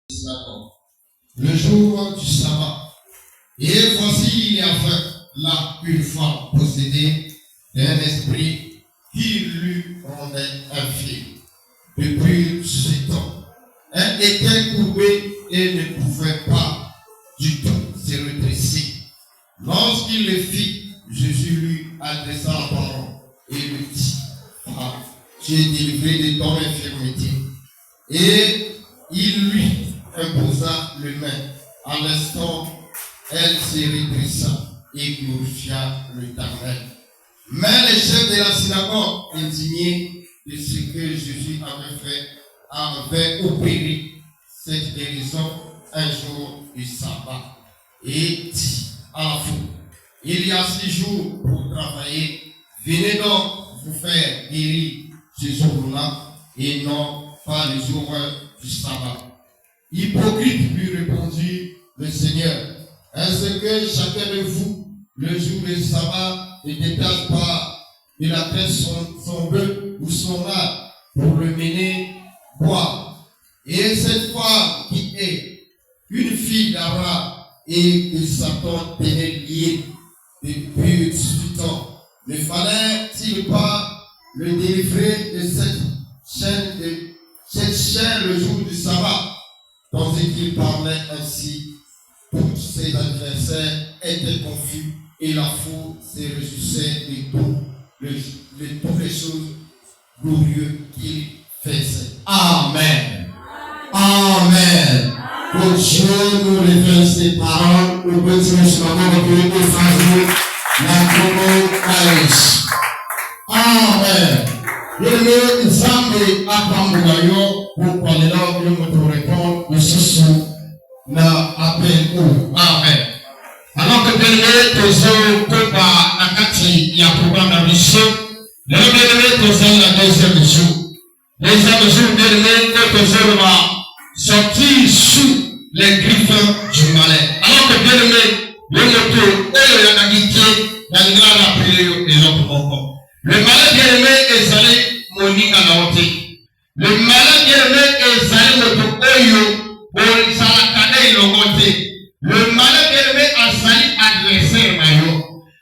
Le jour du sabbat. Et voici, il y avait là une femme possédée d'un esprit qui lui rendait infirme depuis 7 ans. Elle était courbée et ne pouvait pas du tout se redresser. Lorsqu'il le fit, Jésus lui adressa la parole et lui dit: Femme, tu es délivrée de ton infirmité. Et il lui imposa les mains. À l'instant, elle se redressa et glorifia l'Éternel. Mais les chefs de la synagogue, indignés de ce que Jésus avait fait, avaient opéré cette guérison un jour du sabbat et dit à la foule: il y a 6 jours pour travailler, venez donc vous faire guérir ce jour-là et non pas le jour du sabbat. Hypocrite, lui répondit le Seigneur: est-ce que chacun de vous, le jour du sabbat, ne détache pas de la tête son bœuf ou son âne pour le mener boire? Et cette femme qui est une fille d'Abraham et que Satan tenait liée depuis 18 ans, ne fallait-il pas le délivrer de cette chaîne le jour du sabbat? Tandis qu'il parlait ainsi, tous ses adversaires étaient confus et la foule se réjouissait de toutes les choses glorieuses qu'il faisait. Amen. Amen. Que Dieu nous révèle ces paroles. Nous continuons sur la main de Dieu la Congo. Amen. Ele Nzambe akambugayo kukwalila ule mtu répond le susu na appel ou amen. Alors que bien-aimé tozo koba na kati ya programme na biso, le bien-aimé tozo la deuxième jour. Deuxième jour bien-aimé tozo va sortir sous les griffes du malin. Alors que bien-aimé le moto oyo ya nagité na ngala na pele et l'autre moko. Le malin bien-aimé est allé moni à la hauteur. Le malin bien-aimé est allé moto oyo pour salakane ilogote. Le malin bien-aimé a sali adversaire nayo.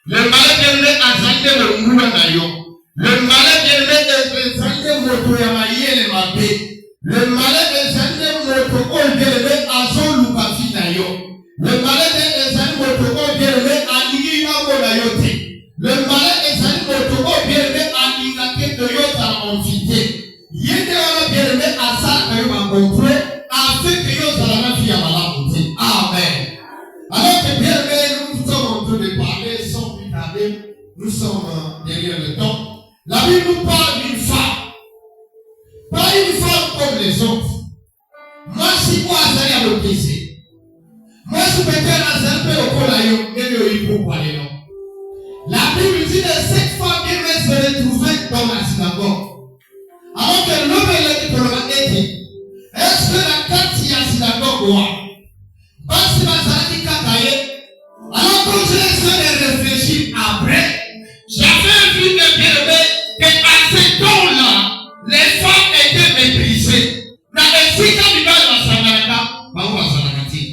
Le malin bien-aimé a sali le moula nayo. Le malin bien-aimé est sali moto ya mayele mabe. Le malin est sali moto oyo bien-aimé a son lukafi nayo. Le malin est sali moto oyo bien-aimé a ligi nabo nayo te. Le malin est sali moto oyo bien-aimé a lingake de yota enfité. Yende wala bien-aimé a sa kayo rencontré afin que yota la vie à la beauté. Amen. Alors que bien-aimé, nous sommes en train de parler sans plus tarder, nous sommes derrière le temps. La Bible nous parle d'une femme. Pas une femme comme les autres. Moi, si moi, j'allais à le plaisir. Moi, je peux faire un peu au colayo, et le hippo parler non. La Bible dit que cette femme qui se retrouvait dans la synagogue. Alors que l'homme est là pour le été. Est-ce que la carte y a synagogue ou parce que alors quand je réfléchir après, j'avais vu que bien-aimé qu'à ce temps-là, les femmes étaient méprisées. Dans les filles qui vivent dans la synagogue,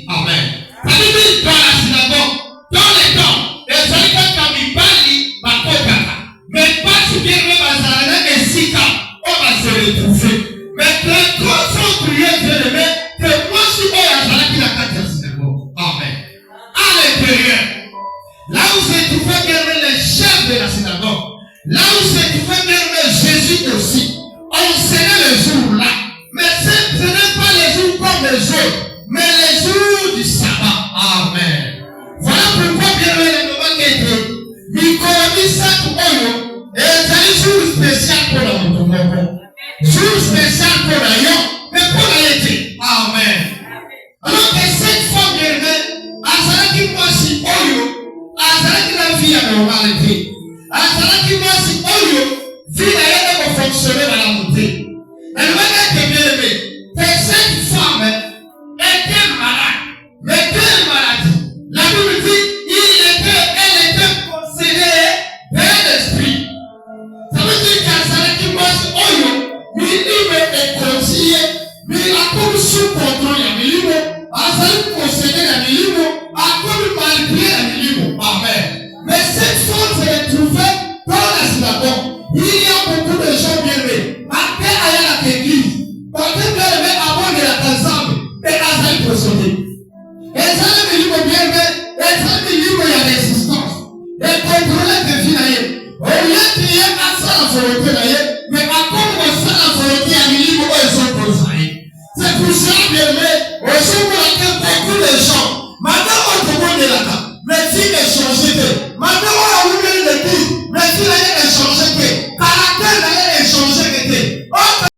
amen. Ça veut dire dans la synagogue, dans les temps, les synagogues qui vivent mais pas si bien même à Zalana et Sika, on va se retrouver. Mais les grands sont priés, bien-aimé, que moi je suis à Zalana qui la carte. Amen. À l'intérieur, là où se trouvait bien les chefs de la synagogue, là où se trouvait bien Jésus aussi, on sait les jours là. Mais ce n'est pas les jours comme les autres, mais les jours du sabbat. Amen. Voilà pourquoi bien les moments qui étaient, Nicolas Oyo, et c'est un jour spécial pour la montre. Jour spécial pour la yon, mais pour la été. Amen. Alors que cette femme bien-aimée, Azalaki Mwasi Oyo, Azalaki la vie à normalité. Azalaki Mwasi Oyo, vie d'ailleurs pour fonctionner dans la montée. Elle va être bien-aimée. Que cette femme, elle qu'il y ait un seul volonté d'ailleurs,